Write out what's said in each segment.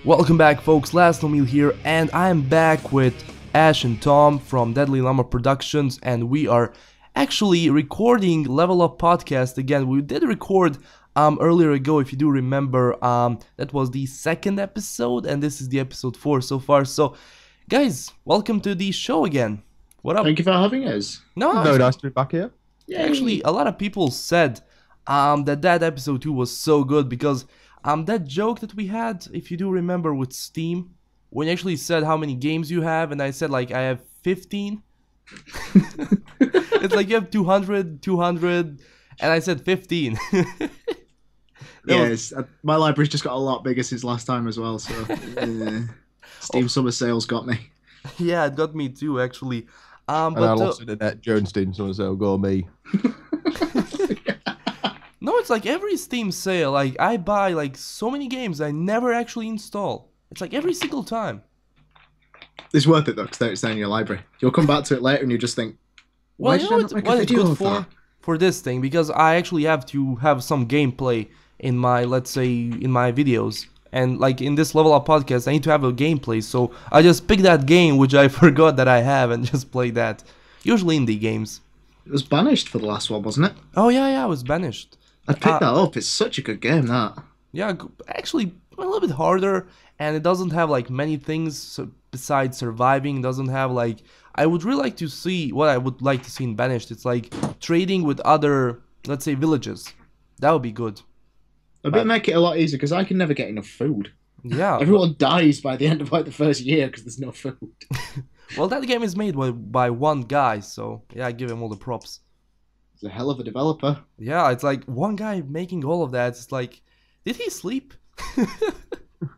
Welcome back, folks. LastKnownMeal here, and I am back with Ash and Tom from Deadly Llama Productions, and we are actually recording Level Up Podcast again. We did record earlier ago, if you do remember. That was the second episode, and this is the episode 4 so far. So, guys, welcome to the show again. What up? Thank you for having us. No, Very nice to be back here. actually, a lot of people said that episode 2 was so good because that joke that we had, if you do remember, with Steam, when you actually said how many games you have, and I said like I have 15. It's like you have 200, and I said 15. Yes, my library's just got a lot bigger since last time as well, so Steam summer sales got me. Yeah, it got me too, actually. And I lost it at that Jones Steam, so go me. No, it's like every Steam sale, like I buy like so many games I never actually install. It's like every single time. It's worth it though, because it's there in your library. You'll come back to it later and you just think, Well, why you did know I not make a what it's video good of that? for this thing, because I actually have to have some gameplay in my, let's say, in my videos. And like in this Level Up Podcast, I need to have a gameplay, so I just pick that game which I forgot that I have and just play that. Usually indie games. It was banished for the last one, wasn't it? Oh yeah, I was banished. I picked that up. It's such a good game, that. Yeah, actually a little bit harder, and it doesn't have like many things besides surviving. It doesn't have like, I would really like to see what I would like to see in Banished. It's like trading with other, let's say, villages. That would be good. A bit make it a lot easier, because I can never get enough food. Yeah. Everyone dies by the end of like the first year because there's no food. Well, that game is made by one guy, so yeah, I give him all the props. He's a hell of a developer. Yeah, it's like one guy making all of that. It's like, did he sleep? I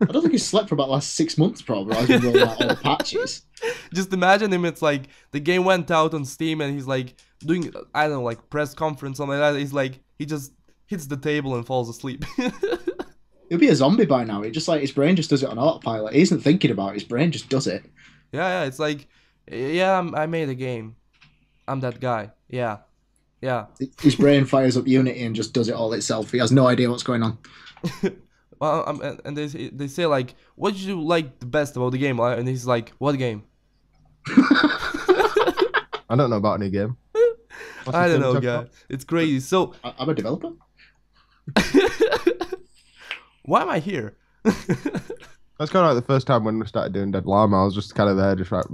don't think he slept for about the last 6 months, probably. I've been rolling out all the patches. Just imagine him, it's like the game went out on Steam and he's like doing, I don't know, like press conference, something like that. He's like, he just hits the table and falls asleep. He'll be a zombie by now. It just like his brain just does it on autopilot. He isn't thinking about it. His brain just does it. Yeah, it's like, yeah, I made a game. I'm that guy. Yeah. His brain fires up Unity and just does it all itself. He has no idea what's going on. Well, and they say like, what did you like the best about the game? And he's like, what game? I don't know about any game. I don't know, guy. It's crazy. So I'm a developer. why am I here? That's kind of like the first time when we started doing Dead Llama. I was just kind of there, just like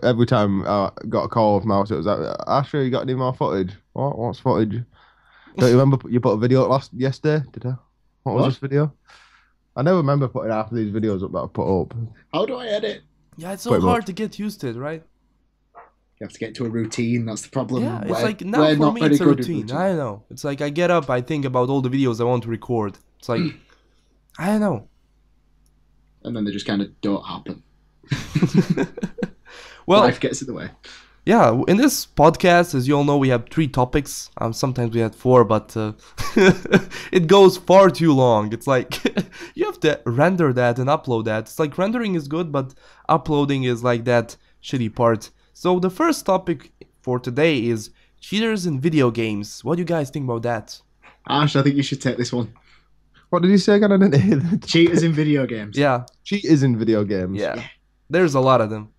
every time I got a call off Mouse, it was like, Asher, you got any more footage? What's footage? Don't you remember you put a video up yesterday? Did I? What was this video? I never remember putting half of these videos up that I put up. How do I edit? Yeah, it's so hard to get used to it, right? You have to get to a routine. That's the problem. Yeah, it's like now for me it's a routine. I don't know. It's like I get up, I think about all the videos I want to record. It's like, I don't know. And then they just kind of don't happen. Well, life gets in the way. Yeah, in this podcast, as you all know, we have 3 topics. Sometimes we had 4, but it goes far too long. It's like you have to render that and upload that. It's like rendering is good, but uploading is like that shitty part. So the first topic for today is cheaters in video games. What do you guys think about that? Ash, I think you should take this one. What did you say again? I didn't hear that. Cheaters in video games. Yeah. Cheaters in video games. Yeah. There's a lot of them.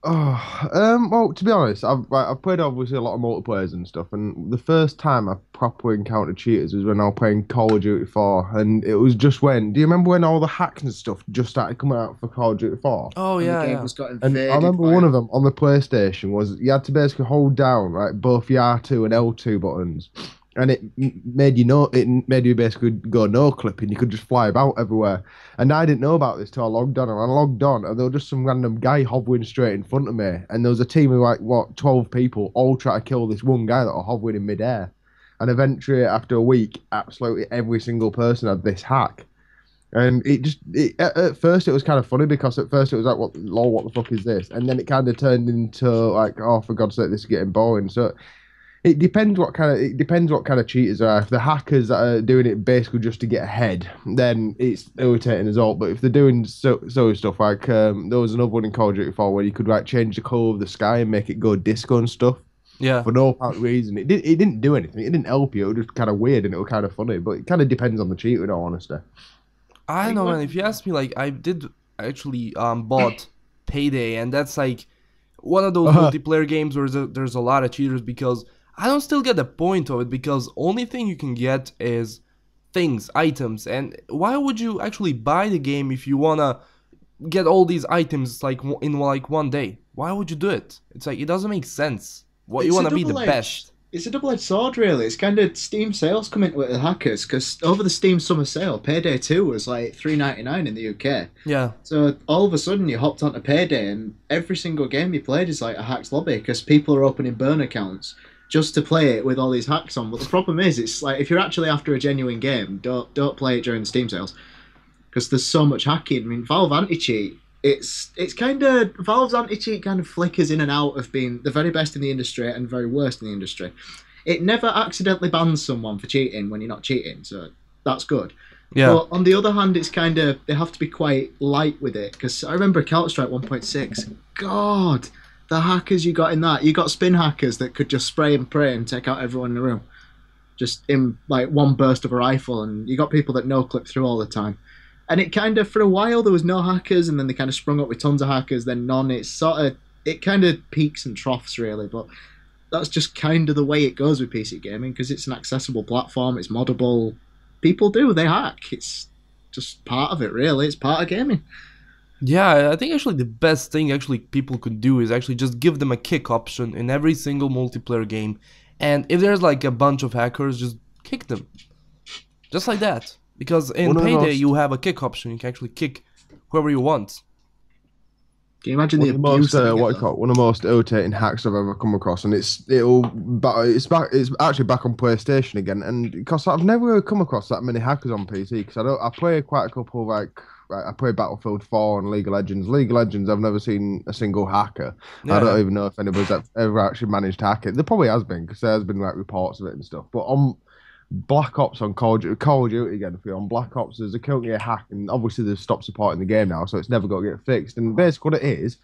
Oh, well, to be honest, I've played obviously a lot of multiplayers and stuff, and the first time I properly encountered cheaters was when I was playing Call of Duty 4, and it was just when, do you remember when all the hacks and stuff just started coming out for Call of Duty 4? Oh, And yeah, the game yeah. was got And invaded I remember by- one of them on the PlayStation was you had to basically hold down both the R2 and L2 buttons, and it made you basically go no clipping. You could just fly about everywhere. And I didn't know about this till I logged on. And I logged on, and there was just some random guy hovering straight in front of me. And there was a team of 12 people all trying to kill this one guy that was hovering in midair. And eventually, after a week, absolutely every single person had this hack. And at first it was kind of funny, because at first it was like, what the fuck is this? And then it kind of turned into like, oh, for God's sake, this is getting boring. So it depends what kind of cheaters are. If the hackers that are doing it basically just to get ahead, then it's irritating as all. But if they're doing so stuff like there was another one in Call of Duty 4 where you could like change the colour of the sky and make it go disco and stuff. Yeah. For no apparent reason. It didn't do anything. It didn't help you. It was just kind of weird and it was kind of funny. But it kind of depends on the cheater, in all honesty. I don't know, man. If you ask me, like, I did actually bought Payday, and that's like one of those Uh-huh. multiplayer games where there's a lot of cheaters, because I don't still get the point of it, because only thing you can get is things, items, and why would you actually buy the game if you wanna get all these items like in like one day? Why would you do it? It's like it doesn't make sense. What, you It's a wanna be the double-edged. best? It's a double-edged sword, really. It's kind of Steam sales come into it with hackers, because over the Steam summer sale, Payday 2 was like $3.99 in the UK. Yeah. So all of a sudden you hopped onto Payday, and every single game you played is like a hacked lobby, because people are opening burn accounts just to play it with all these hacks on. But the problem is, it's like if you're actually after a genuine game, don't play it during the Steam sales, because there's so much hacking. I mean, Valve anti-cheat. It's kind of Valve's anti-cheat kind of flickers in and out of being the very best in the industry and very worst in the industry. It never accidentally bans someone for cheating when you're not cheating, so that's good. Yeah. But on the other hand, it's kind of they have to be quite light with it, because I remember Counter-Strike 1.6. God, the hackers you got in that. You got spin hackers that could just spray and pray and take out everyone in the room, just in like one burst of a rifle, and you got people that no clip through all the time. And it kind of, for a while, there was no hackers, and then they kind of sprung up with tons of hackers, then none. It kind of peaks and troughs, really, but that's just kind of the way it goes with PC gaming, because it's an accessible platform, it's moddable. People they hack. It's just part of it, really. It's part of gaming. Yeah, I think actually the best thing actually people could do is actually just give them a kick option in every single multiplayer game. And if there's like a bunch of hackers, just kick them. Just like that. Because in One of the Payday most- you have a kick option. You can actually kick whoever you want. Can you imagine One the of the abuse? most, that you what get, you call it, one of the most irritating hacks I've ever come across, and it's actually back on PlayStation again, and because I've never really come across that many hackers on PC, because I play quite a couple of I play Battlefield 4 and League of Legends. League of Legends, I've never seen a single hacker. Yeah. I don't even know if anybody's ever actually managed to hack it. There probably has been, because there has been like reports of it and stuff. But on Black Ops, on Call of Duty again, if you're on Black Ops, there's a currently a hack, and obviously they've stopped supporting the game now, so it's never got to get fixed. And basically what it is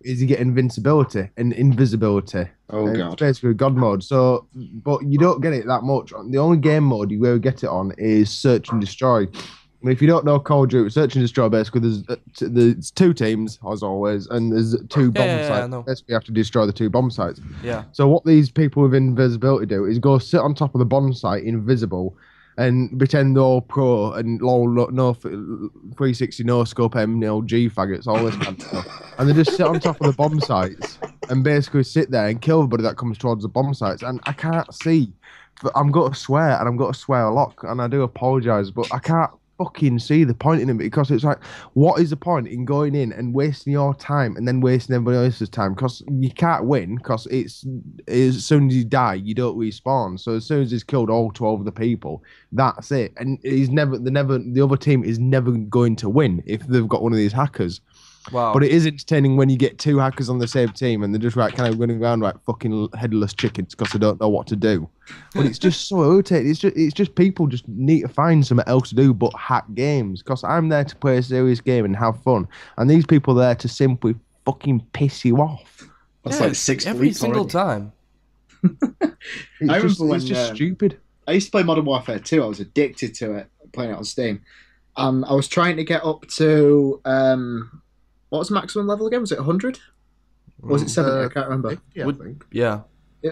you get invincibility and invisibility. Oh, And God. it's basically God mode. So, but you don't get it that much. The only game mode you will get it on is Search and Destroy. I mean, if you don't know Call of Duty, Search and Destroy, basically there's two teams, as always, and there's two bomb Yeah, I sites. know. Basically, you have to destroy the two bomb sites. Yeah. So what these people with invisibility do is go sit on top of the bomb site, invisible, and pretend they're all pro and no 360 no scope MLG faggots, all this kind of stuff. And they just sit on top of the bomb sites and basically sit there and kill everybody that comes towards the bomb sites. And I can't see. I'm going to swear, and I'm going to swear a lot, and I do apologise, but I can't fucking see the point in it, because it's like, what is the point in going in and wasting your time and then wasting everybody else's time? Because you can't win, because it's as soon as you die you don't respawn. So as soon as he's killed all 12 of the people, that's it. And the other team is never going to win if they've got one of these hackers. Wow. But it is entertaining when you get two hackers on the same team and they're just kind of running around like fucking headless chickens because they don't know what to do. But it's just so irritating. It's just people just need to find something else to do but hack games. Because I'm there to play a serious game and have fun, and these people are there to simply fucking piss you off. That's Yeah, like 6 every weeks single already. time. It's remember just when, stupid. I used to play Modern Warfare 2. I was addicted to it, playing it on Steam. And I was trying to get up to what was the maximum level again? Was it 100? Or was it 70? I can't remember. Yeah, I think. Yeah.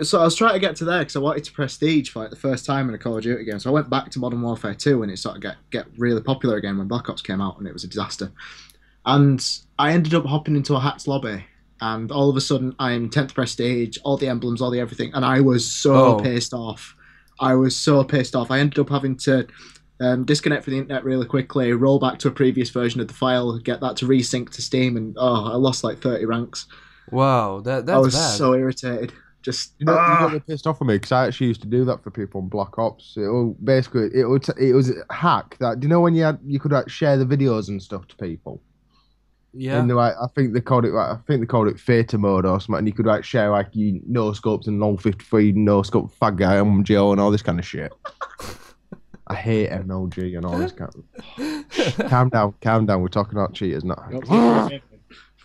So I was trying to get to there because I wanted to prestige for like the first time in a Call of Duty game. So I went back to Modern Warfare 2 and it sort of get really popular again when Black Ops came out, and it was a disaster. And I ended up hopping into a hacked lobby, and all of a sudden I'm 10th prestige, all the emblems, all the everything, and I was so pissed off. I was so pissed off. I ended up having to disconnect from the internet really quickly, roll back to a previous version of the file, get that to resync to Steam, and I lost like 30 ranks. Wow, that's I was bad. so irritated. Just You got me pissed off with me, because I actually used to do that for people on Black Ops. It was a hack that, do you know when you could like share the videos and stuff to people? Yeah. And like, I think they called it Theta mode or something, and you could like share like you no scopes and long 53 no scope fag guy MGO and all this kind of shit. I hate MLG and all this kind of. Calm down. We're talking about cheaters, not.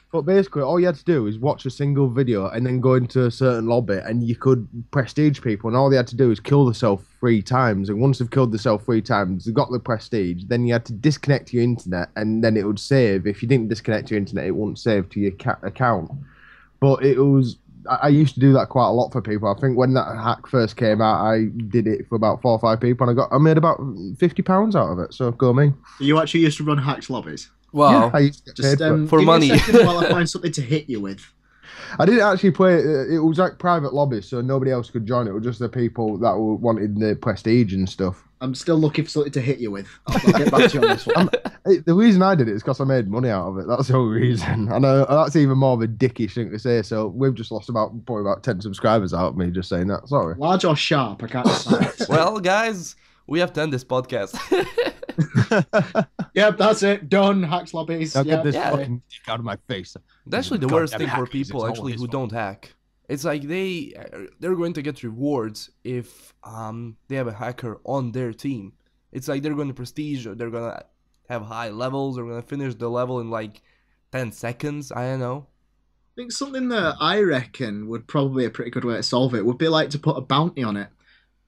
But basically, all you had to do is watch a single video and then go into a certain lobby, and you could prestige people. And all they had to do is kill themselves 3 times. And once they've killed themselves 3 times, they got the prestige. Then you had to disconnect your internet, and then it would save. If you didn't disconnect your internet, it wouldn't save to your account. But it was. I used to do that quite a lot for people. I think when that hack first came out, I did it for about 4 or 5 people, and I made about £50 out of it. So go me. You actually used to run hacked lobbies. Wow. Yeah, I used to get Just paid for it. For give me money. a second while I find something to hit you with. I didn't actually play it. It was like private lobbies, so nobody else could join it. It was just the people that wanted the prestige and stuff. I'm still looking for something to hit you with. I'll get back to you on this one. The reason I did it is because I made money out of it. That's the only reason. I know that's even more of a dickish thing to say. So we've just lost probably about 10 subscribers out of me just saying that. Sorry. Large or sharp? I can't decide. Well, guys, we have to end this podcast. Yep, that's it. Done. Hacks lobbies. Now get Yep. this Yeah. fucking dick out of my face. That's actually the Goddamn worst thing for hackers, people it's actually always who fun. don't hack. It's like they're going to get rewards if they have a hacker on their team. It's like they're going to prestige, or they're gonna have high levels, they're gonna finish the level in like 10 seconds. I don't know. I think something that I reckon would probably be a pretty good way to solve it would be like to put a bounty on it.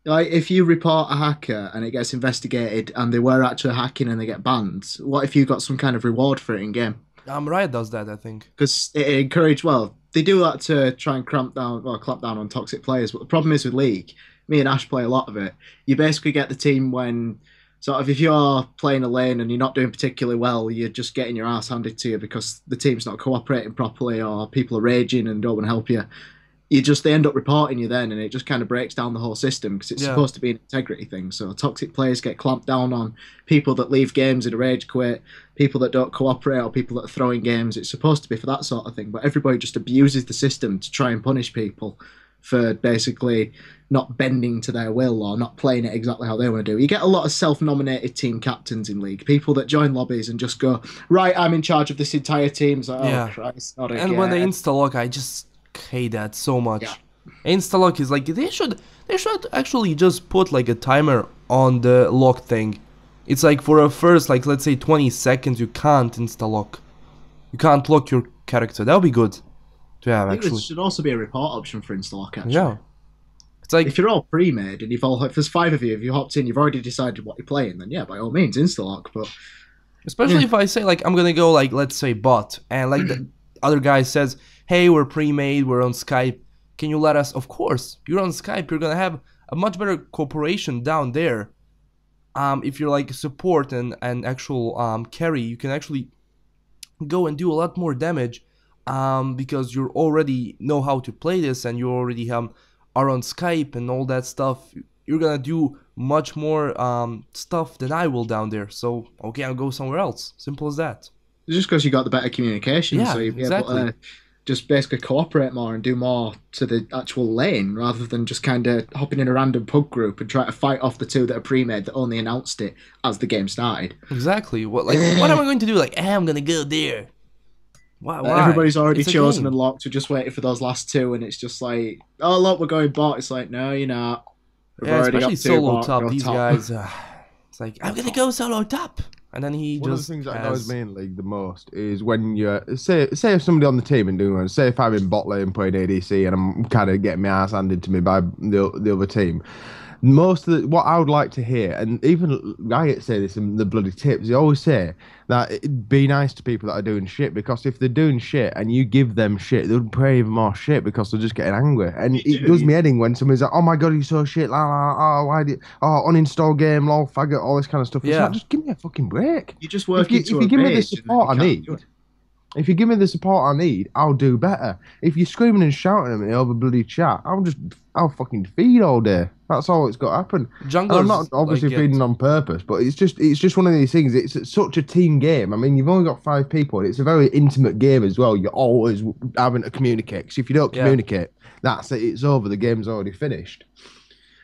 Like if you report a hacker and it gets investigated and they were actually hacking and they get banned, what if you got some kind of reward for it in game? Riot does that, I think. Because it encouraged, well, they do that to try and clamp down on toxic players. But the problem is with League, me and Ash play a lot of it. You basically get the team when, sort of, if you're playing a lane and you're not doing particularly well, you're just getting your ass handed to you because the team's not cooperating properly or people are raging and don't want to help you. They end up reporting you then, and it just kind of breaks down the whole system because it's supposed to be an integrity thing. So toxic players get clamped down on, people that leave games in a rage quit, people that don't cooperate, or people that are throwing games. It's supposed to be for that sort of thing, but everybody just abuses the system to try and punish people for basically not bending to their will or not playing it exactly how they want to do. You get a lot of self-nominated team captains in League, people that join lobbies and just go, right, I'm in charge of this entire team. It's like, oh Christ, not again. And when they insta-lock, I just hate that so much. Yeah. Insta-lock is like, they should actually just put like a timer on the lock thing. It's like for a first, like, let's say 20 seconds, you can't insta-lock. You can't lock your character. That would be good to have, I think there actually. should also be a report option for Instalock, actually. Yeah. It's like, If you're all pre-made and if there's 5 of you, if you hopped in, you've already decided what you're playing, then yeah, by all means, Instalock. But especially if I say, like, I'm gonna go, like, let's say bot, and like the other guy says, hey, we're pre-made, we're on Skype, can you let us? Of course, you're on Skype, you're gonna have a much better cooperation down there. If you're like support and actual carry, you can actually go and do a lot more damage because you already know how to play this and you already are on Skype and all that stuff. You're gonna do much more stuff than I will down there. So okay, I'll go somewhere else. Simple as that. it's just because you got the better communication, Yeah, so you'll be exactly. able to just basically cooperate more and do more to the actual lane rather than just kind of hopping in a random pub group and try to fight off the 2 that are pre-made that only announced it as the game started. Exactly. What am I going to do? Like, I'm gonna go there. Why? Everybody's already It's a chosen game. and locked. We're just waiting for those last 2, and it's just like, oh look, we're going bot. It's like, no, you're not. We've Yeah, already got especially 2 solo bot, top. go These top. guys, it's like, I'm gonna go solo top, and then he One of just the things that has... annoys me in League the most is when you say if somebody on the team and doing one, say if I'm in bot lane playing ADC and I'm kind of getting my ass handed to me by the other team. Most of what I would like to hear, and even Riot say this in the bloody tips, they always say that be nice to people that are doing shit, because if they're doing shit and you give them shit, they'll pay even more shit because they're just getting angry. And it does me heading when somebody's like, oh my god, you're so shit, la la, oh, why did, oh, uninstall game, lol, faggot, all this kind of stuff. It's Yeah. like, just give me a fucking break. You just work If into you a give me the rage and support I you can't need, do it. if you give me the support I need, I'll do better. If you're screaming and shouting at me over bloody chat, I'll fucking feed all day. That's all it's got to happen. And Junglers, I'm not obviously like, feeding on purpose, but it's just one of these things. It's such a team game. I mean, you've only got 5 people, and it's a very intimate game as well. You're always having to communicate. Because if you don't Yeah. communicate, that's it. It's over. The game's already finished.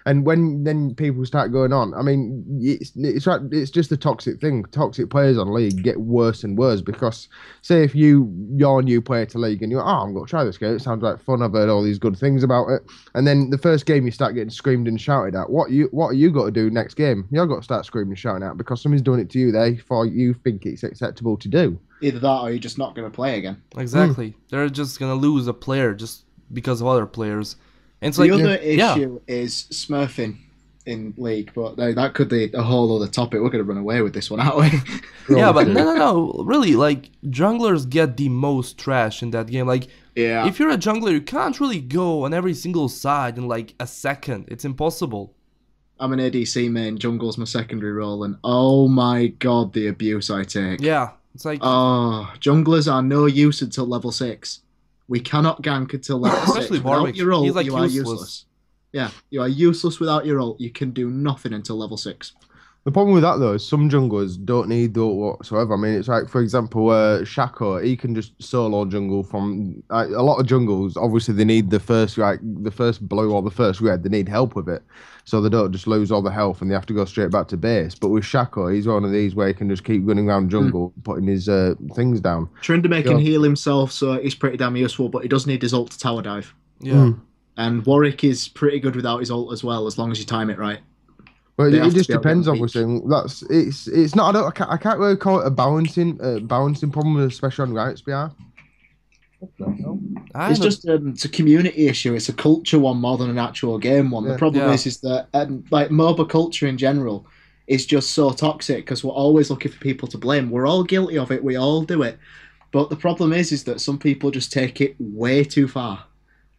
And when then people start going on, I mean, it's just a toxic thing. Toxic players on League get worse and worse because, say, if you're a new player to League and you're, I'm going to try this game. It sounds like fun. I've heard all these good things about it. And then the first game you start getting screamed and shouted at. What are you got to do next game? You've got to start screaming and shouting at because somebody's doing it to you there for you think it's acceptable to do. Either that or you're just not going to play again. Exactly. They're just gonna lose a player just because of other players. And it's The like other issue is smurfing in League, but that could be a whole other topic. We're going to run away with this one, aren't we? yeah, but no. Really, like junglers get the most trash in that game. Like, Yeah. if you're a jungler, you can't really go on every single side in like a second. It's impossible. I'm an ADC main, jungle's my secondary role, and oh my god, the abuse I take. Yeah, it's like Oh, junglers are no use until level 6. We cannot gank until level 6. Especially Without Warwick. your ult, He's, like, you are useless. useless. Yeah, you are useless without your ult. You can do nothing until level 6. The problem with that though is some junglers don't need the ult whatsoever. I mean, it's like for example, Shaco, he can just solo jungle from a lot of jungles. Obviously, they need the first blue or the first red. They need help with it, so they don't just lose all the health and they have to go straight back to base. But with Shaco, he's one of these where he can just keep running around jungle, putting his things down. Tryndamere can heal himself, so he's pretty damn useful, but he does need his ult to tower dive. yeah. And Warwick is pretty good without his ult as well, as long as you time it right. But They it have to just be able to depends, get on the obviously. It's not. I can't really call it a balancing problem, especially on Riot's behalf. It's just it's a community issue. It's a culture one more than an actual game one. The problem is that like MOBA culture in general is just so toxic because we're always looking for people to blame. We're all guilty of it. We all do it. But the problem is that some people just take it way too far.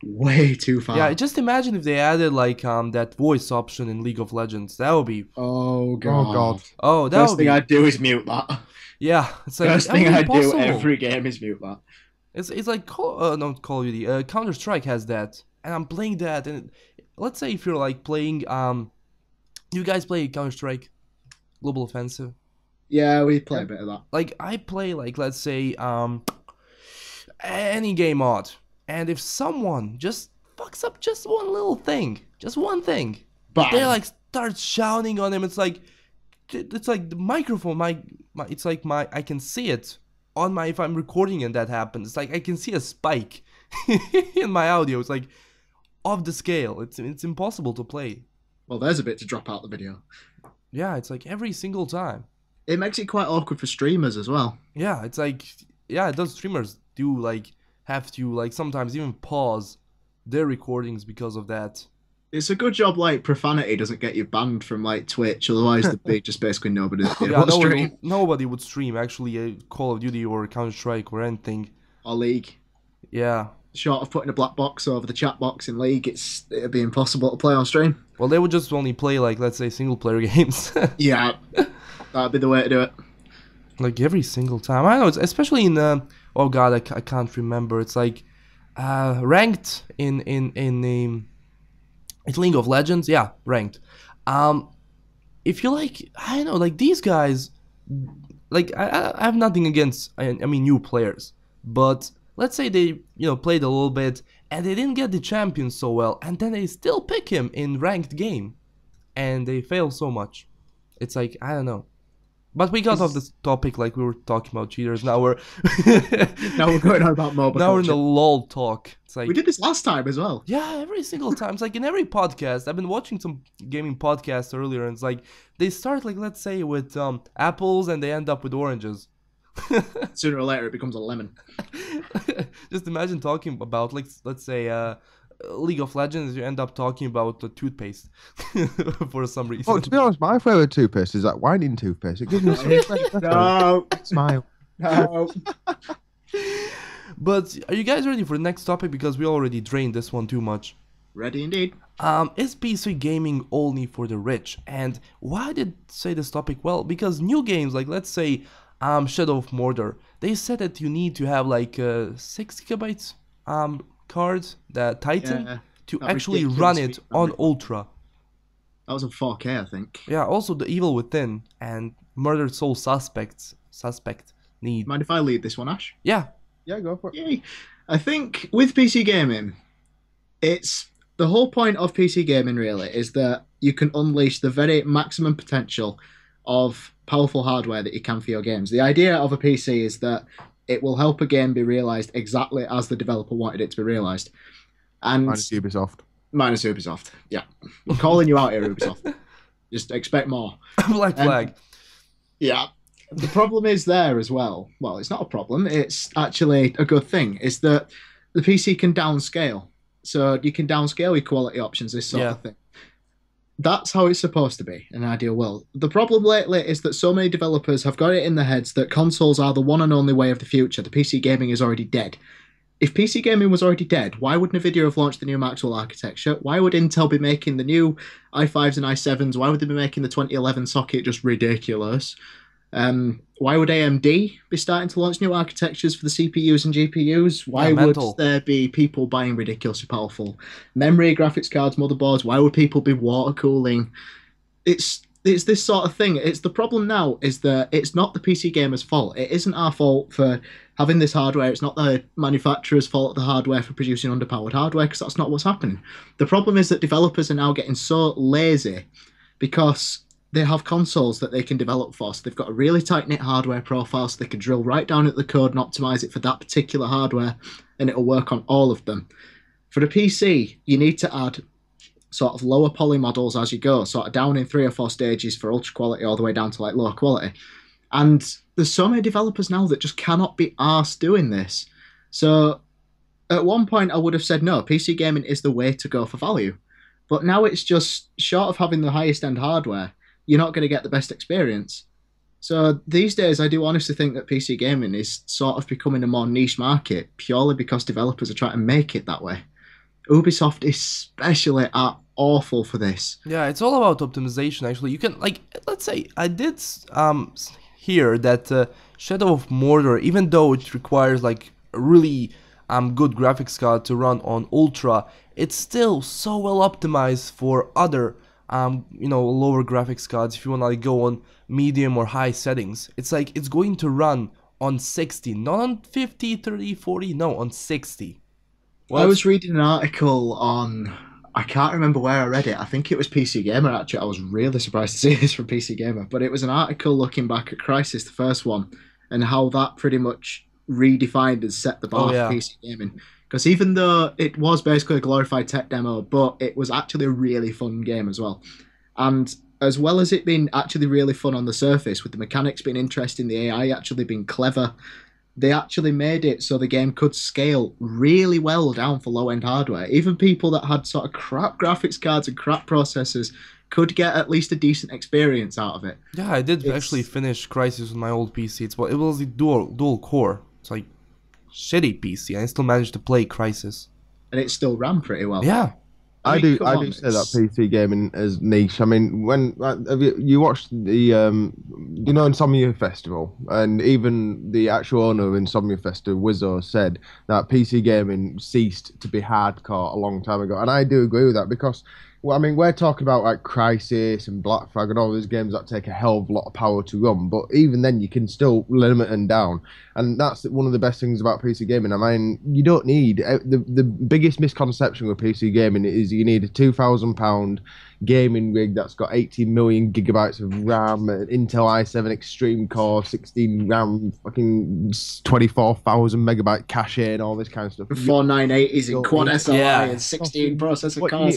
Way too far. Yeah, just imagine if they added like that voice option in League of Legends. That would be Oh god. Oh god. oh that First would thing be I'd do is mute that. yeah. It's like First that would thing be I'd do impossible. every game is mute that. It's like Call of Duty. Counter Strike has that, and I'm playing that. And let's say if you're like playing you guys play Counter Strike, Global Offensive. Yeah, we play a bit of that. Like I play like let's say any game mod, and if someone just fucks up just one little thing, just one thing, Bam. they like start shouting on him. It's like the microphone. It's like I can see it on my if I'm recording and that happens. It's like I can see a spike in my audio. It's like off the scale. It's impossible to play. Well, there's a bit to drop out the video. Yeah, it's like every single time. It makes it quite awkward for streamers as well. Yeah, it's like those streamers do like have to like sometimes even pause their recordings because of that. It's a good job like profanity doesn't get you banned from like Twitch, otherwise there'd be just basically nobody that Yeah, stream nobody would stream actually Call of Duty or Counter Strike or anything. or League. Yeah. Short of putting a black box over the chat box in League, it'd be impossible to play on stream. Well, they would just only play like let's say single player games. Yeah, that'd be the way to do it. Like every single time. I know it's especially in oh god, I can't remember. It's like ranked in League of Legends. Yeah, ranked. If you like, I don't know, like these guys, like I have nothing against I mean new players, but let's say they played a little bit and they didn't get the champion so well, and then they still pick him in ranked game, and they fail so much. It's like I don't know. But we got off this topic, like we were talking about cheaters. Now we're Now we're going on about mobile. now we're in the LOL talk. It's like We did this last time as well. yeah, every single time. It's like in every podcast. I've been watching some gaming podcasts earlier, and it's like they start like let's say with apples and they end up with oranges. Sooner or later, it becomes a lemon. Just imagine talking about like let's say League of Legends. You end up talking about the toothpaste for some reason. Oh, to be honest, my favourite toothpaste is that whitening toothpaste. It gives me a No, smile. no. But are you guys ready for the next topic? Because we already drained this one too much. Ready indeed. Is PC gaming only for the rich? And why did I say this topic? Well, because new games like let's say Shadow of Mordor, they said that you need to have like 6 GB card, the Titan, to that actually ridiculous run it speed on memory. Ultra. That was on 4K, I think. Yeah, also the Evil Within and Murdered Soul Suspect need. Mind if I lead this one, Ash? Yeah, Yeah, go for it. Yay. I think with PC gaming, it's the whole point of PC gaming really is that you can unleash the very maximum potential of powerful hardware that you can for your games. The idea of a PC is that it will help a game be realized exactly as the developer wanted it to be realized. And Minus Ubisoft. minus Ubisoft. Yeah. I'm calling you out here, Ubisoft. Just expect more. Black Flag. Yeah. The problem is there as well. Well, it's not a problem. It's actually a good thing. Is that the PC can downscale, so you can downscale your quality options. This sort Yeah. of thing. That's how it's supposed to be in an ideal world. The problem lately is that so many developers have got it in their heads that consoles are the one and only way of the future. The PC gaming is already dead. If PC gaming was already dead, why would Nvidia have launched the new Maxwell architecture? Why would Intel be making the new i5s and i7s? Why would they be making the 2011 socket just ridiculous? Why would AMD be starting to launch new architectures for the CPUs and GPUs? Why would mental. there be people buying ridiculously powerful memory, graphics cards, motherboards? Why would people be water cooling? It's this sort of thing. It's the problem now is that it's not the PC gamer's fault. It isn't our fault for having this hardware. It's not the manufacturer's fault of the hardware for producing underpowered hardware, because that's not what's happening. The problem is that developers are now getting so lazy because they have consoles that they can develop for. So they've got a really tight knit hardware profile, so they can drill right down at the code and optimize it for that particular hardware, and it'll work on all of them. For the PC, you need to add sort of lower poly models as you go, sort of down in 3 or 4 stages for ultra quality all the way down to like low quality. And there's so many developers now that just cannot be arsed doing this. So at one point I would have said no, PC gaming is the way to go for value. But now it's just short of having the highest end hardware, you're not going to get the best experience. So these days I do honestly think that PC gaming is sort of becoming a more niche market purely because developers are trying to make it that way. Ubisoft especially are awful for this. Yeah, it's all about optimization. Actually, you can like, let's say I did hear that Shadow of Mordor, even though it requires like a really good graphics card to run on ultra, it's still so well optimized for other lower graphics cards. If you want to like go on medium or high settings, it's like it's going to run on 60, not on 50, 30, 40, no, on 60. Well, I was reading an article on, I can't remember where I read it. I think it was PC Gamer, actually. I was really surprised to see this from PC Gamer. But it was an article looking back at Crysis, the first one, and how that pretty much redefined and set the bar for PC gaming. Because even though it was basically a glorified tech demo, but it was actually a really fun game as well. And as well as it being actually really fun on the surface, with the mechanics being interesting, the AI actually being clever, they actually made it so the game could scale really well down for low-end hardware. Even people that had sort of crap graphics cards and crap processors could get at least a decent experience out of it. Yeah, I did actually finish Crysis with my old PC. It was the dual core. It's like shitty PC, and I still managed to play Crysis. And it still ran pretty well. Yeah. I do say that PC gaming is niche. I mean, when have you watched the Insomnia Festival, and even the actual owner of Insomnia Festival, Wizzo, said that PC gaming ceased to be hardcore a long time ago, and I do agree with that because, well, I mean, we're talking about like Crysis and Black Flag and all these games that take a hell of a lot of power to run, but even then you can still limit them down, and that's one of the best things about PC gaming. I mean, you don't need the biggest misconception with PC gaming is you need a £2,000 gaming rig that's got 18 million gigabytes of RAM, Intel i7 Extreme Core, 16 RAM, fucking 24,000 megabyte cache, and all this kind of stuff. 4980s in quad SLI and 16 processor cores.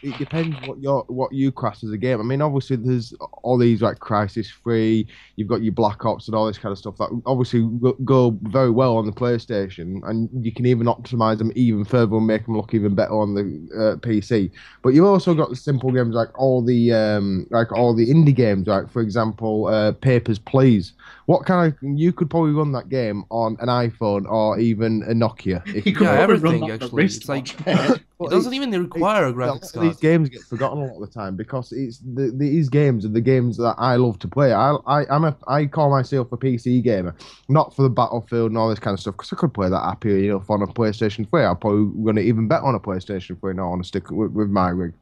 It depends what you class as a game. I mean, obviously there's all these like Crysis 3, you've got your Black Ops and all this kind of stuff that obviously go very well on the PlayStation, and you can even optimize them even further and make them look even better on the PC. But you've also got the simple games like all the indie games, like for example, Papers, Please. What kind of, you could probably run that game on an iPhone or even a Nokia. Yeah, everything actually. It's like it doesn't even require a graphics card. These games get forgotten a lot of the time because it's these games are the games that I love to play. I call myself a PC gamer, not for the Battlefield and all this kind of stuff, because I could play that happier, on a PlayStation 3. I'll probably run it even better on a PlayStation 3 now on a stick with my rig.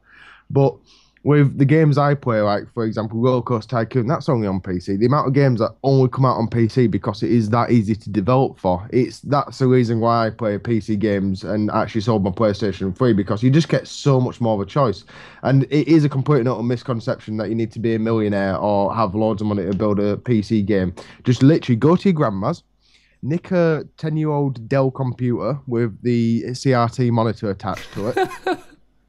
But with the games I play, like for example Roller Coaster Tycoon, that's only on PC. The amount of games that only come out on PC because it is that easy to develop for, that's the reason why I play PC games and actually sold my PlayStation 3, because you just get so much more of a choice. And it is a complete and utter misconception that you need to be a millionaire or have loads of money to build a PC game. Just literally go to your grandma's, nick a 10-year-old Dell computer with the CRT monitor attached to it,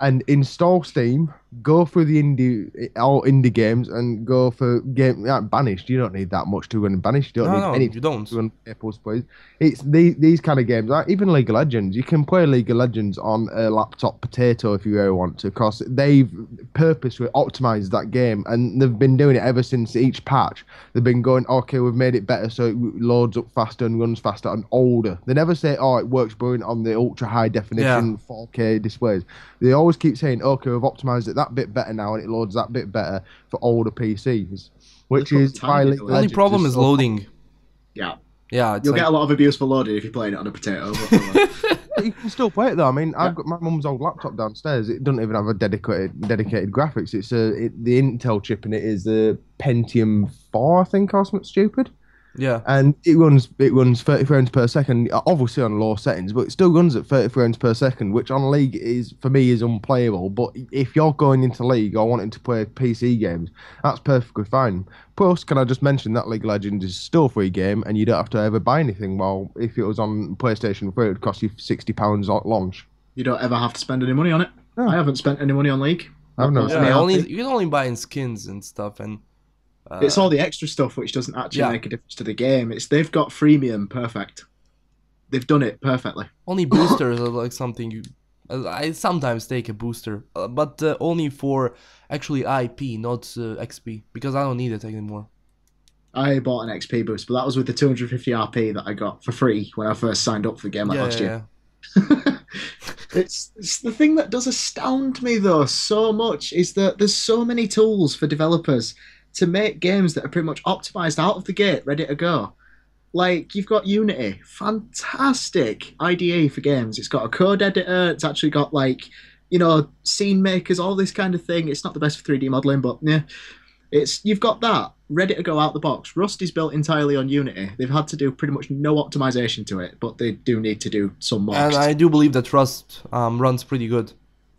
and install Steam, go through the all indie games and go for game like Banished. You don't need that much to run Banished. You don't need any you don't. to run Apple's plays. It's these kind of games, like even League of Legends. You can play League of Legends on a laptop potato if you really want to, because they've purposely optimized that game, and they've been doing it ever since each patch. They've been going, okay, we've made it better so it loads up faster and runs faster and older. They never say, oh, it works brilliant on the ultra high definition 4K displays. They always keep saying, okay, we've optimized it that bit better now, and it loads that bit better for older PCs, which is why the only problem is loading. Yeah. Yeah, you'll get a lot of abuse for loading if you're playing it on a potato. But you can still play it though. I mean, I've got my mum's old laptop downstairs. It doesn't even have a dedicated graphics. It's the Intel chip in it is the Pentium 4, I think, or something stupid. Yeah. And it runs 30 frames per second, obviously on low settings, but it still runs at 30 frames per second, which on League is, for me, is unplayable. But if you're going into League or wanting to play PC games, that's perfectly fine. Plus, can I just mention that League of Legends is still a free game, and you don't have to ever buy anything. While if it was on PlayStation 3, it would cost you £60 at launch. You don't ever have to spend any money on it. No. I haven't spent any money on League. I've never you can only buy in skins and stuff, and it's all the extra stuff which doesn't actually make a difference to the game. They've got freemium perfect. They've done it perfectly. Only boosters are like something I sometimes take a booster, but only for actually IP, not XP, because I don't need it anymore. I bought an XP boost, but that was with the 250 RP that I got for free when I first signed up for the game last year. It's the thing that does astound me though so much is that there's so many tools for developers to make games that are pretty much optimized out of the gate, ready to go. Like, you've got Unity, fantastic IDE for games. It's got a code editor, it's actually got, like, you know, scene makers, all this kind of thing. It's not the best for 3D modeling, but yeah. You've got that, ready to go out the box. Rust is built entirely on Unity. They've had to do pretty much no optimization to it, but they do need to do some more. And I do believe that Rust runs pretty good.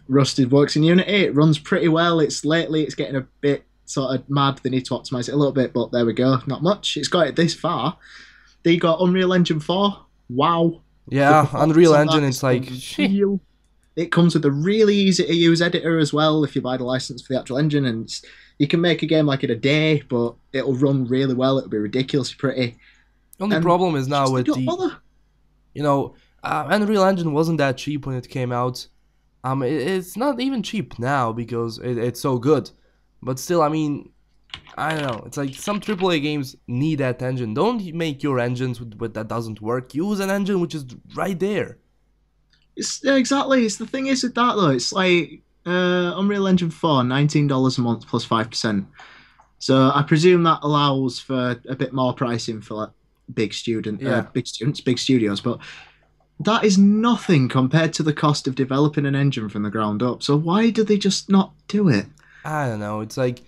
Rust works in Unity, it runs pretty well. Lately it's getting a bit sort of mad. They need to optimize it a little bit, but there we go. Not much. It's got it this far. They got Unreal Engine 4. Wow. Yeah, Unreal Engine, it's like... It comes with a really easy to use editor as well if you buy the license for the actual engine, and you can make a game like in a day, but it'll run really well. It'll be ridiculously pretty. Only problem is now with the... You know, Unreal Engine wasn't that cheap when it came out. It's not even cheap now because it's so good. But still, I mean, I don't know. It's like some AAA games need that engine. Don't make your engines with that doesn't work. Use an engine which is right there. Exactly. It's the thing is with that though. It's like Unreal Engine 4, $19 a month plus 5%. So I presume that allows for a bit more pricing for like big studios. But that is nothing compared to the cost of developing an engine from the ground up. So why do they just not do it? I don't know. It's like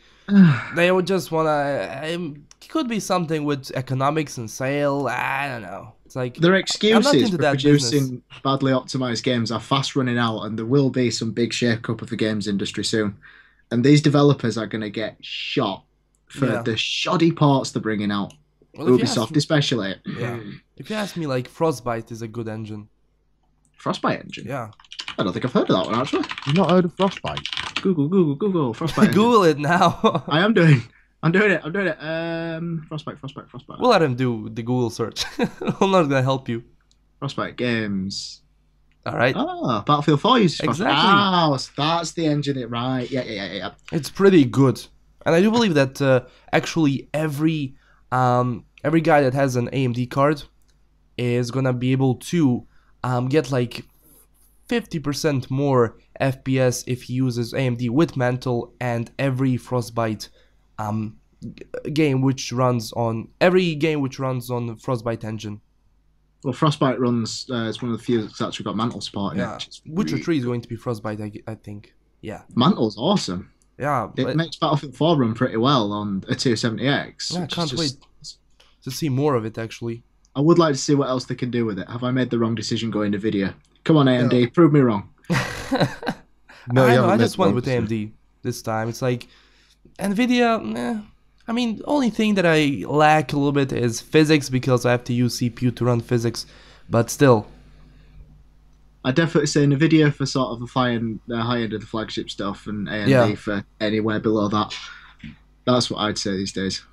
they would just wanna. It could be something with economics and sale. I don't know. It's like their excuses for producing business. Badly optimized games are fast running out, and there will be some big shake-up of the games industry soon. And these developers are going to get shot for the shoddy parts they're bringing out. Well, Ubisoft, especially. Yeah. If you ask me, like Frostbite is a good engine. Frostbite engine. Yeah. I don't think I've heard of that one actually. You've not heard of Frostbite? Google Frostbite. Google it now. I'm doing it. Frostbite. We'll let him do the Google search. I'm not gonna help you. Frostbite games. All right. Ah, Battlefield 4 uses Exactly. Oh, so that's the engine. Right. Yeah. It's pretty good, and I do believe that actually every guy that has an AMD card is gonna be able to get like 50% more FPS if he uses AMD with Mantle, and every Frostbite game which runs on Frostbite engine. Well, Frostbite runs. It's one of the few that's actually got Mantle support in it. Witcher 3 is going to be Frostbite, I think. Yeah. Mantle's awesome. Yeah. It makes Battlefield 4 run pretty well on a 270X. Yeah, I can't wait to see more of it, actually. I would like to see what else they can do with it. Have I made the wrong decision going to Nvidia? Come on, AMD, prove me wrong. No, I just went with AMD this time. It's like, Nvidia, I mean, the only thing that I lack a little bit is physics, because I have to use CPU to run physics, but still. I definitely say Nvidia for sort of the high end of the flagship stuff, and AMD Yeah. for anywhere below that. That's what I'd say these days.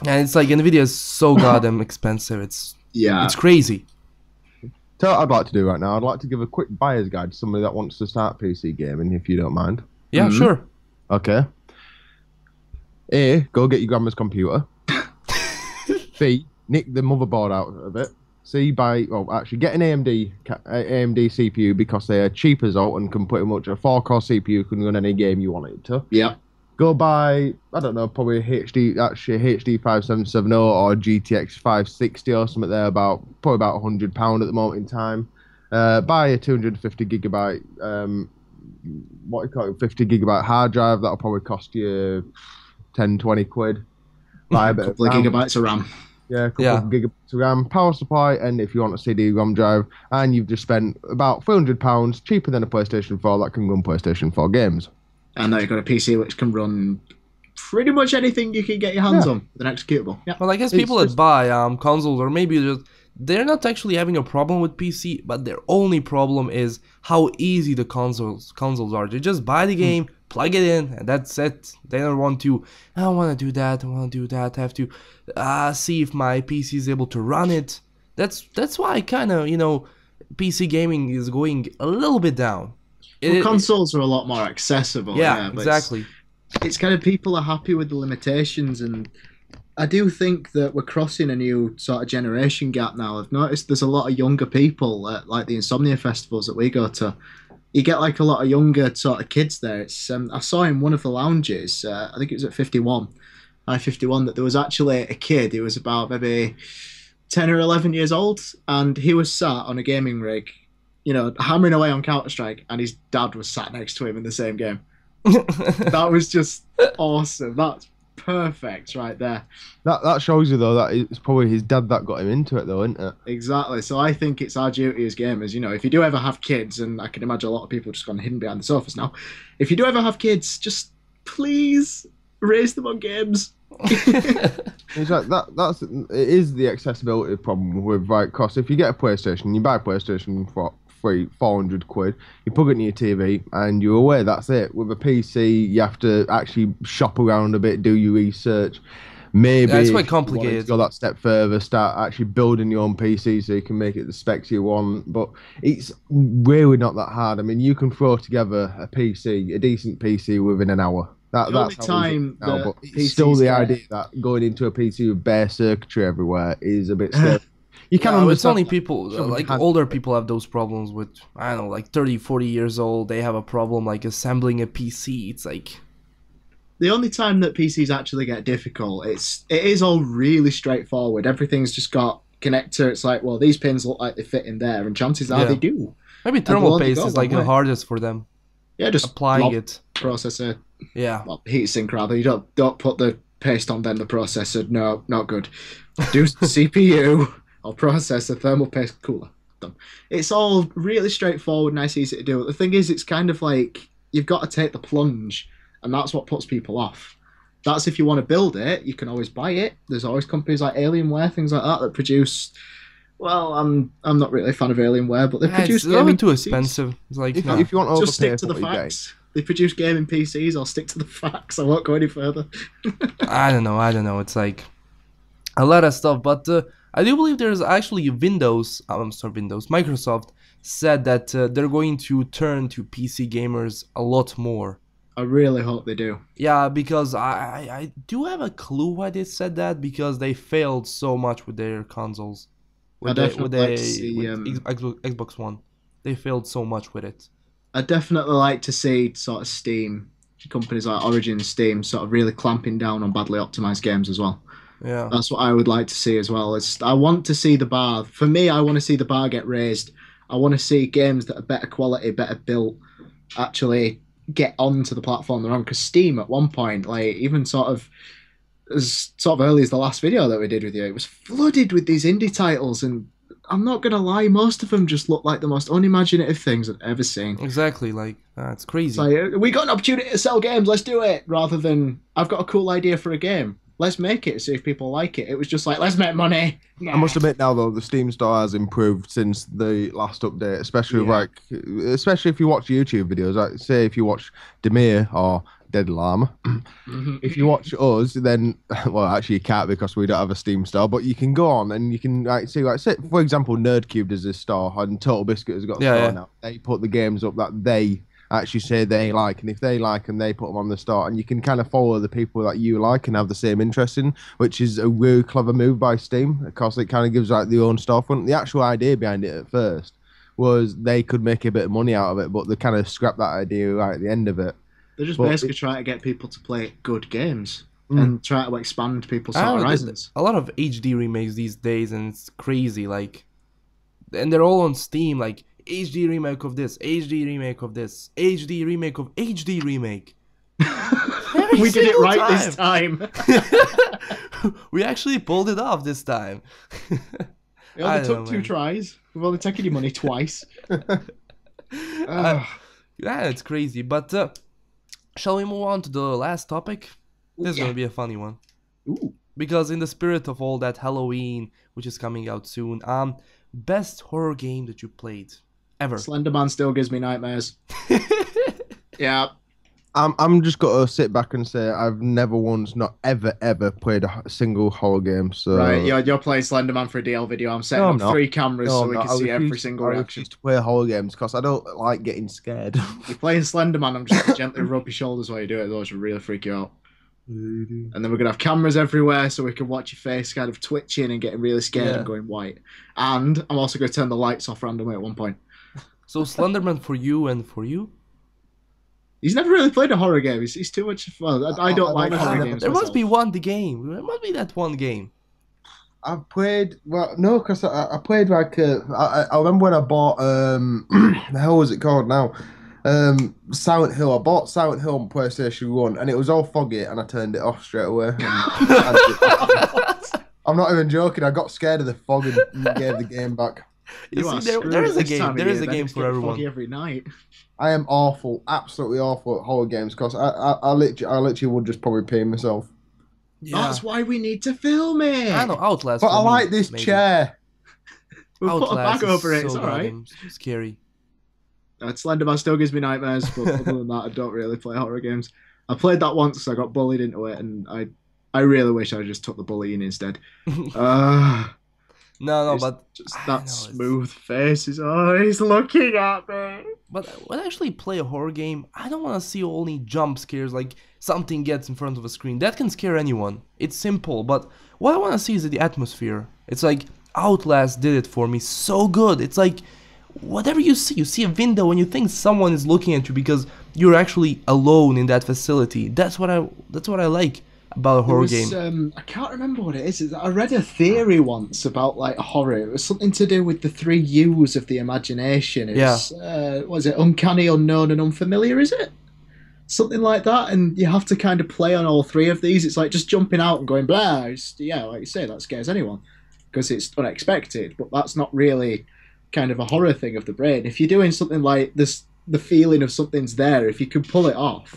And it's like Nvidia is so goddamn expensive. It's crazy. So what I'd like to do right now, I'd like to give a quick buyer's guide to somebody that wants to start PC gaming, if you don't mind. Yeah, sure. Okay. A, go get your grandma's computer. B, nick the motherboard out of it. C, get an AMD CPU because they are cheap as out and can pretty much a 4-core CPU can run any game you want it to. Yeah. Go buy, I don't know, probably HD 5770 or GTX 560 or something there, probably about £100 at the moment in time. Buy a 250 gigabyte, 50 gigabyte hard drive. That'll probably cost you 10-20 quid. Buy a couple of gigabytes of RAM. Yeah, a couple of gigabytes of RAM, power supply, and if you want a CD-ROM drive, and you've just spent about £300, cheaper than a PlayStation 4 that can run PlayStation 4 games. And now you've got a PC which can run pretty much anything you can get your hands on with an executable. Yeah. Well, I guess people that buy consoles, or maybe they're not actually having a problem with PC, but their only problem is how easy the consoles are. They just buy the game, plug it in, and that's it. They don't want to, I want to do that, I have to see if my PC is able to run it. That's why kind of, PC gaming is going a little bit down. Consoles are a lot more accessible. Yeah, exactly. It's kind of people are happy with the limitations, and I do think that we're crossing a new sort of generation gap now. I've noticed there's a lot of younger people at like the Insomnia festivals that we go to. You get like a lot of younger sort of kids there. It's I saw in one of the lounges, I think it was at 51, I-51, that there was actually a kid who was about maybe 10 or 11 years old, and he was sat on a gaming rig, hammering away on Counter-Strike, and his dad was sat next to him in the same game. That was just awesome. That's perfect right there. That shows you, though, that it's probably his dad that got him into it, though, isn't it? Exactly. So I think it's our duty as gamers, if you do ever have kids, and I can imagine a lot of people just gone hidden behind the sofas now, if you do ever have kids, just please raise them on games. It's like it is the accessibility problem with cost. If you get a PlayStation, you buy a PlayStation for 400 quid, you plug it in your TV and you're away, that's it. With a PC, you have to actually shop around a bit, do your research. Maybe it's quite complicated. Go that step further, start actually building your own PC so you can make it the specs you want. But it's really not that hard. I mean, you can throw together a decent PC within an hour. That's time now, but it's still the idea that going into a PC with bare circuitry everywhere is a bit scary. You can understand. It's only people, like older people have those problems with, I don't know, like 30, 40 years old. They have a problem like assembling a PC. It's like... The only time that PCs actually get difficult, it is all really straightforward. Everything's just got connector. It's like, well, these pins look like they fit in there, and chances are they do. Maybe thermal paste is like the hardest for them. Yeah, just applying it. Processor. Yeah. Well, heatsink rather. You don't put the paste on then the processor. No, not good. Do CPU or processor, thermal paste, cooler. Done. It's all really straightforward, nice, easy to do. The thing is, it's kind of like you've got to take the plunge, and that's what puts people off. That's if you want to build it, you can always buy it. There's always companies like Alienware, things like that produce. Well, I'm not really a fan of Alienware, but they produce. It's a little bit too expensive. It's like if you want to just stick to the facts. They produce gaming PCs. I'll stick to the facts. I won't go any further. I don't know. It's like a lot of stuff, but I do believe there's actually Microsoft said that they're going to turn to PC gamers a lot more. I really hope they do. Yeah, because I do have a clue why they said that, because they failed so much with their consoles. With Xbox One. They failed so much with it. I'd definitely like to see sort of Steam, companies like Origin, Steam, sort of really clamping down on badly optimized games as well. Yeah. That's what I would like to see as well. I want to see the bar. For me, I want to see the bar get raised. I want to see games that are better quality, better built, actually get onto the platform they're on. Because Steam, at one point, like even as early as the last video that we did with you, it was flooded with these indie titles, and I'm not gonna lie, most of them just look like the most unimaginative things I've ever seen. Exactly, like it's crazy. It's like, we got an opportunity to sell games, let's do it, rather than I've got a cool idea for a game. let's make it, see if people like it. It was just like, let's make money. I must admit now though, the Steam store has improved since the last update, especially especially if you watch YouTube videos. Like say if you watch Demir or Dead Llama. If you watch us, then well, actually you can't because we don't have a Steam store. But you can go on and you can see, say for example, Nerdcube does this store, and Total Biscuit has got a store now. They put the games up that they actually say they like, and if they like them, they put them on the store, and you can kind of follow the people that you like and have the same interest in, which is a really clever move by Steam because it kind of gives like their own storefront. The actual idea behind it at first was they could make a bit of money out of it, but they kind of scrapped that idea right at the end of it. They're just basically trying to get people to play good games and try to expand people's horizons. A lot of HD remakes these days, and it's crazy. Like, and they're all on Steam. Like HD remake of this, HD remake of this, HD remake of HD remake. We did it right this time. We actually pulled it off this time. It only took 2 tries. We've only taken your money twice. Yeah, it's crazy. But shall we move on to the last topic? This is going to be a funny one. Ooh. Because in the spirit of all that Halloween, which is coming out soon, best horror game that you played ever? Slenderman still gives me nightmares. Yeah. I'm just got to sit back and say I've never once, not ever played a single horror game. So right, you're playing Slenderman for a DL video. I'm setting up 3 cameras so we can see every single reaction. I refuse to play horror games because I don't like getting scared. You're playing Slenderman. I'm just gonna gently rub your shoulders while you do it. Those will really freak you out. And then we're gonna have cameras everywhere so we can watch your face kind of twitching and getting really scared and going white. And I'm also gonna turn the lights off randomly at one point. So Slenderman for you and for you? He's never really played a horror game. He's too much. Well, I don't like horror games. There must be one game. There must be that one game. I've played no, because I played like I remember when I bought the hell was it called now? Silent Hill. I bought Silent Hill on PlayStation 1 and it was all foggy and I turned it off straight away. I'm not even joking. I got scared of the fog and gave the game back. There is a game. There is a game for everyone. Foggy every night. I am awful, absolutely awful at horror games because I literally would just probably pee myself. Yeah. That's why we need to film it. I know Outlast. But I like this chair. We'll put a bag over it. It's all right. Scary. Slenderman still gives me nightmares, but other than that, I don't really play horror games. I played that once, I got bullied into it, and I really wish I just took the bullying instead. No, but just that smooth face is always looking at me. But when I actually play a horror game, I don't want to see only jump scares, like something gets in front of a screen. That can scare anyone. It's simple, but what I want to see is the atmosphere. It's like Outlast did it for me so good. It's like whatever you see a window and you think someone is looking at you because you're actually alone in that facility. That's what I like about a horror game. I can't remember what it is. I read a theory once about like horror. It was something to do with the 3 U's of the imagination. It's, was it uncanny, unknown, and unfamiliar? Is it something like that? And you have to kind of play on all 3 of these. It's like just jumping out and going blah. Like you say, that scares anyone because it's unexpected. But that's not really kind of a horror thing of the brain. If you're doing something like this, the feeling of something's there. If you can pull it off,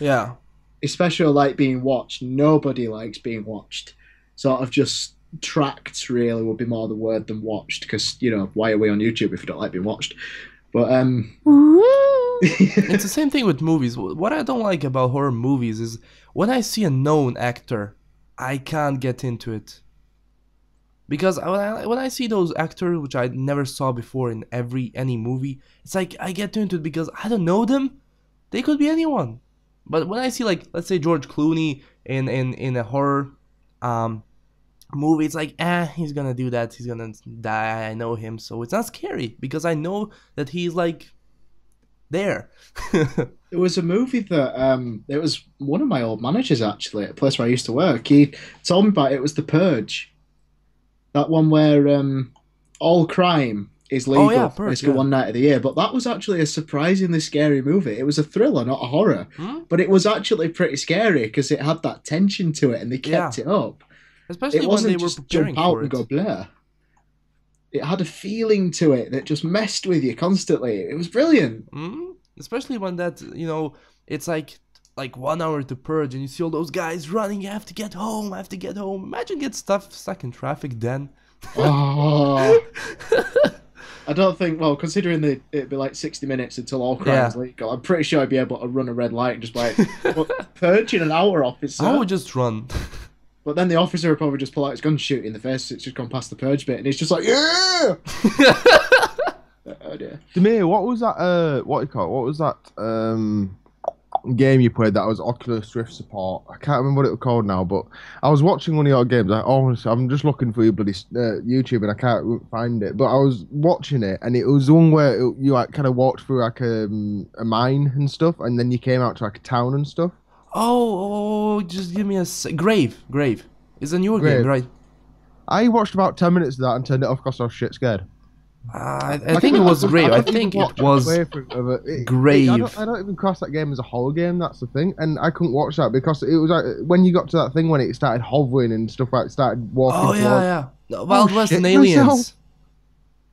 especially like being watched. Nobody likes being watched. Sort of just tracked really would be more the word than watched, because why are we on YouTube if we don't like being watched? But it's the same thing with movies. What I don't like about horror movies is when I see a known actor, I can't get into it. Because when I see those actors which I never saw before in any movie, it's like I get into it because I don't know them. They could be anyone. But when I see, like, let's say George Clooney in a horror movie, it's like, he's gonna do that, he's gonna die, I know him, so it's not scary because I know that he's like there. There was a movie that it was one of my old managers actually at a place where I used to work. He told me about it. It was The Purge, that one where all crime is legal basically one night of the year. But that was actually a surprisingly scary movie. It was a thriller, not a horror. But it was actually pretty scary because it had that tension to it and they kept it up. Especially when they were preparing jump out for and it. go blah. It had a feeling to it that just messed with you constantly. It was brilliant. Especially when that, it's like like 1 hour to purge, and you see all those guys running. You have to get home. I have to get home. Imagine get stuck in traffic then. Oh. I don't think, well, considering that it'd be like 60 minutes until all crime is legal, I'm pretty sure I'd be able to run a red light and just be like, purging an hour, officer. I would just run. But then the officer would probably just pull out his gun, shoot in the face. It's just gone past the purge bit, and he's just like, yeah. Oh dear. Demir, what was that? What do you call it? What was that game you played that was Oculus Rift support? I can't remember what it was called now, but I was watching one of your games. I'm just looking for your bloody YouTube and I can't find it. But I was watching it, and it was one where you like kind of walked through like a mine and stuff, and then you came out to like a town and stuff. Oh, just give me a Grave. It's a newer game, right? I watched about 10 minutes of that and turned it off because I was shit scared. I think it was Grave. I think it was Grave. I don't even class that game as a horror game. That's the thing, and I couldn't watch that because it was like when you got to that thing when it started hovering and stuff like started walking. Oh yeah. Wild West and Aliens. Myself.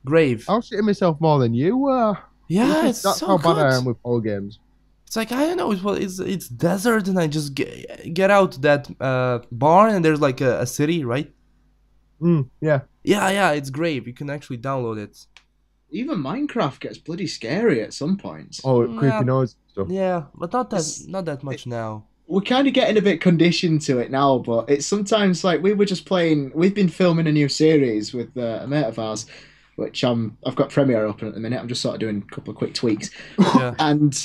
Grave. I was shitting myself more than you were. Yeah, that's so how bad good. I am with horror games. It's like, I don't know, it's desert, and I just get out that barn, and there's like a city, right? Yeah. Yeah, it's Grave. You can actually download it. Even Minecraft gets bloody scary at some points. Oh, creepy noise stuff. Yeah, but not that much now. We're kind of getting a bit conditioned to it now, but it's sometimes like we've been filming a new series with a mate of ours, which I've got Premiere open at the minute. I'm just sort of doing a couple of quick tweaks. Yeah. And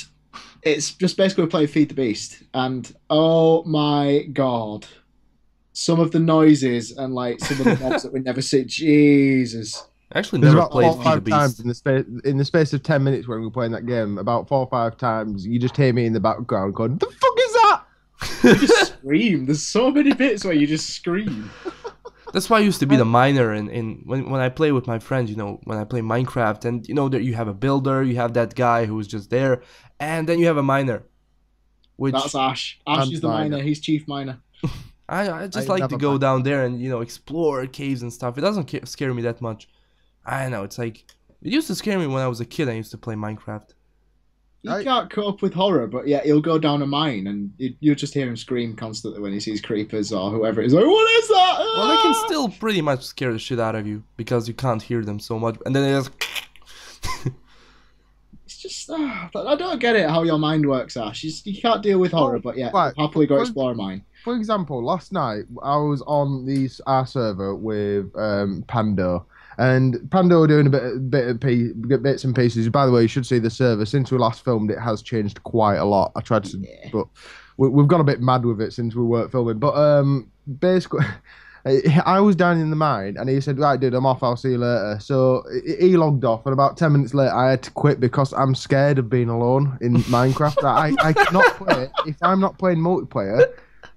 it's just basically we play Feed the Beast, and oh my god, some of the noises and like some of the mobs that we never see. Jesus. Actually, There's never about played 4 or Feed 5 the times Beast. in the space of 10 minutes when we were playing that game. About 4 or 5 times, you just hear me in the background going, "The fuck is that?" You just scream. There's so many bits where you just scream. That's why I used to be the miner when I play with my friends, when I play Minecraft, and that you have a builder, you have that guy who's just there, and then you have a miner. Which That's Ash. Ash is the miner. He's chief miner. I just like to go down there and explore caves and stuff. It doesn't scare me that much. I don't know. It's like it used to scare me when I was a kid. I used to play Minecraft. He can't cope with horror, but yeah, he'll go down a mine and you'll just hear him scream constantly when he sees creepers or whoever it is. Like, what is that? Well, they can still pretty much scare the shit out of you because you can't hear them so much, and then it just. It's just I don't get it how your mind works, Ash. You can't deal with horror, but yeah, right. happily go explore mine. For example, last night I was on our server with Pando. And Pando doing bits and pieces. By the way, you should see the server. Since we last filmed, it has changed quite a lot. I tried to, but we've gone a bit mad with it since we weren't filming. But basically, I was down in the mine, and he said, "Right, dude, I'm off. I'll see you later." So he logged off, and about 10 minutes later, I had to quit because I'm scared of being alone in Minecraft. I cannot play if I'm not playing multiplayer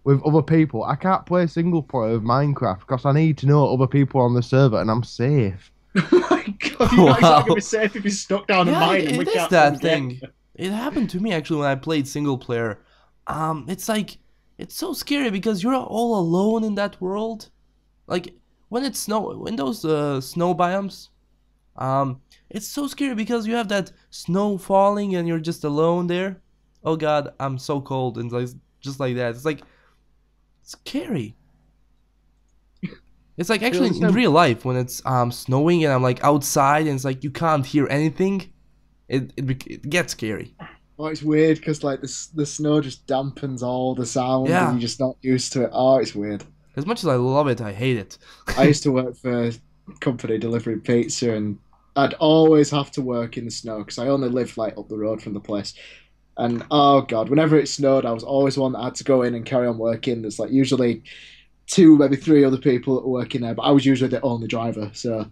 with other people. I can't play single player of Minecraft because I need to know other people on the server and I'm safe. Oh my god, you're not exactly going to be safe if you're stuck down a mine and we can't that thing. It happened to me actually when I played single player. It's like, it's so scary because you're all alone in that world. Like when it's in those snow biomes, it's so scary because you have that snow falling and you're just alone there. Oh god, I'm so cold, and like just like that. It's like scary. It's like actually in real life when it's snowing and I'm like outside and it's like you can't hear anything. It gets scary. Oh, it's weird because like the snow just dampens all the sound and you're just not used to it. Oh, it's weird. As much as I love it, I hate it. I used to work for a company delivering pizza, and I'd always have to work in the snow because I only lived like up the road from the place. And oh god, whenever it snowed, I was always one that had to go in and carry on working. There's like usually 2, maybe 3 other people that were working there, but I was usually the only driver, so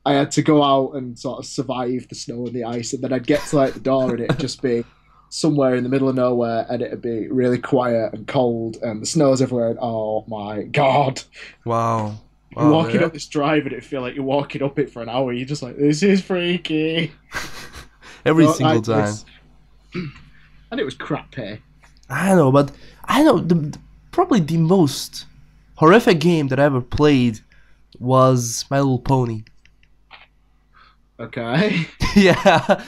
I had to go out and sort of survive the snow and the ice, and then I'd get to like the door and it'd just be somewhere in the middle of nowhere, and it'd be really quiet and cold, and the snow's everywhere. And oh my god! Wow. You're walking up this drive, and it'd feel like you're walking up it for an hour. You're just like, this is freaky. Every single time. And it was crap pay. I know, but I know probably the most horrific game that I ever played was My Little Pony. Okay. Yeah,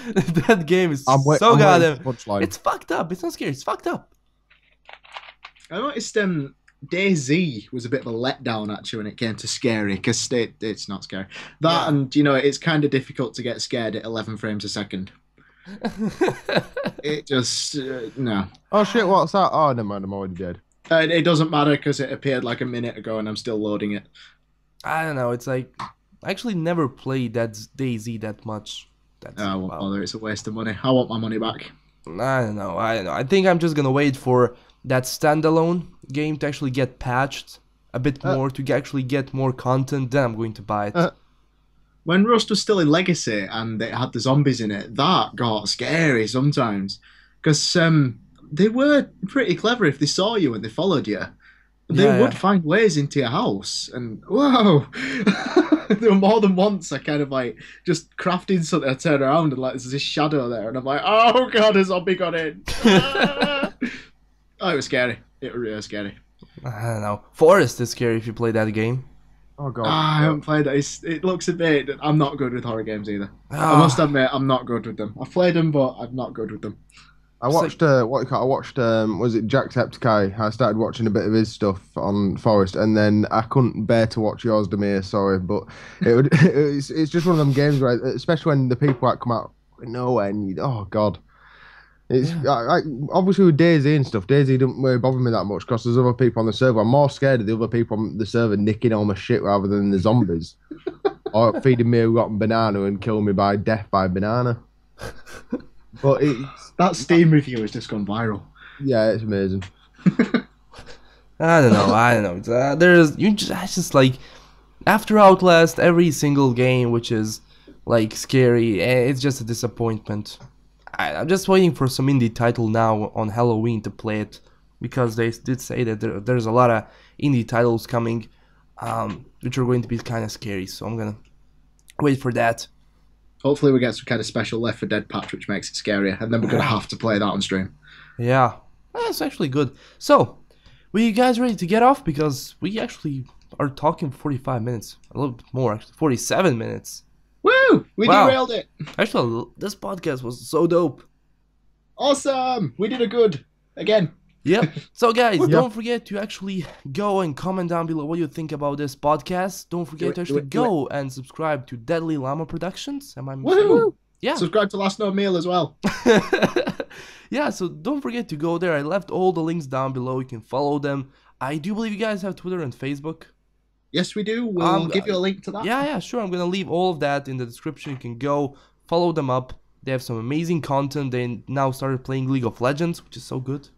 that game is so goddamn. It's fucked up. It's not scary. It's fucked up. I noticed DayZ was a bit of a letdown actually when it came to scary because it's not scary. That Yeah. and it's kind of difficult to get scared at 11 frames a second. It just no. Oh shit, what's that? Oh, never mind, I'm already dead. It doesn't matter because it appeared like a minute ago and I'm still loading it. I don't know. It's like I actually never played that DayZ that much. That's I won't wow. bother. It's a waste of money. I want my money back. I don't know. I think I'm just gonna wait for that standalone game to actually get patched a bit more to actually get more content. Then I'm going to buy it. When Rust was still in Legacy and it had the zombies in it, that got scary sometimes because they were pretty clever. If they saw you and they followed you, they would find ways into your house. And whoa, there were more than once I kind of like just crafted something. I turn around and like there's this shadow there, and I'm like, oh god, a zombie got in. Oh, it was scary. It was really scary. I don't know. Forest is scary if you play that game. Oh god. I haven't played it. It looks a bit. I'm not good with horror games either. I Ah. must admit, I'm not good with them. I've played them, but I'm not good with them. I watched was it Jacksepticeye? I started watching a bit of his stuff on Forest, and then I couldn't bear to watch yours, Demir. Sorry, but it's just one of them games where, especially when the people that come out of nowhere, and oh god, it's obviously with DayZ and stuff. DayZ don't really bother me that much because there's other people on the server. I'm more scared of the other people on the server nicking all my shit rather than the zombies, or feeding me a rotten banana and killing me by death by banana. But That Steam review has just gone viral. yeah, it's amazing. I don't know. It's, I just like after Outlast, every single game which is like scary, it's just a disappointment. I'm just waiting for some indie title now on Halloween to play it because they did say that there's a lot of indie titles coming, which are going to be kind of scary. So I'm gonna wait for that. Hopefully we get some kind of special Left 4 Dead patch which makes it scarier, and then we're going to have to play that on stream. Yeah, that's actually good. So, were you guys ready to get off? Because we actually are talking for 45 minutes. A little bit more, actually. 47 minutes. Woo! We Wow. derailed it! Actually, this podcast was so dope. Awesome! We did a good. Again. Yep. So, guys, don't forget to actually go and comment down below what you think about this podcast. Don't forget to actually go and subscribe to Deadly Llama Productions. Am I mistaken? Woo! Yeah. Subscribe to LastKnownMeal as well. Yeah, so don't forget to go there. I left all the links down below. You can follow them. I do believe you guys have Twitter and Facebook. Yes, we do. We'll give you a link to that. Yeah, sure. I'm going to leave all of that in the description. You can go follow them up. They have some amazing content. They now started playing League of Legends, which is so good.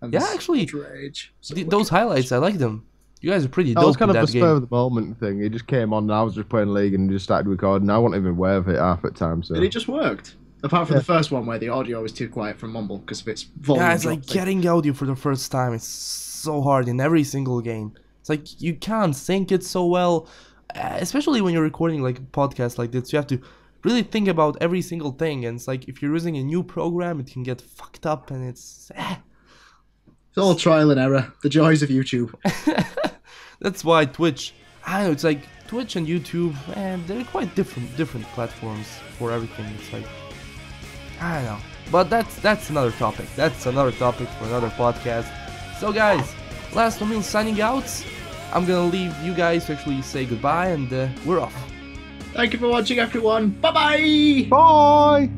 And Yeah, actually, Rage. So those highlights, I like them. You guys are pretty That dope was kind in of a that spur game. of the moment thing. He just came on and I was just playing League and just started recording. I wasn't even aware of it half the time. So And it just worked. Apart from the first one where the audio was too quiet from Mumble because of its volume. Yeah, it's like drop. getting audio for the first time. It's so hard in every single game. It's like you can't sync it so well, especially when you're recording like a podcast like this. You have to really think about every single thing, and it's like if you're using a new program, it can get fucked up, and it's. It's all trial and error. The joys of YouTube. That's why Twitch. I don't know. It's like Twitch and YouTube, and they're quite different platforms for everything. It's like I don't know, but that's another topic. That's another topic for another podcast. So guys, LastKnownMeal signing out. I'm gonna leave you guys to actually say goodbye, and we're off. Thank you for watching, everyone. Bye-bye! bye.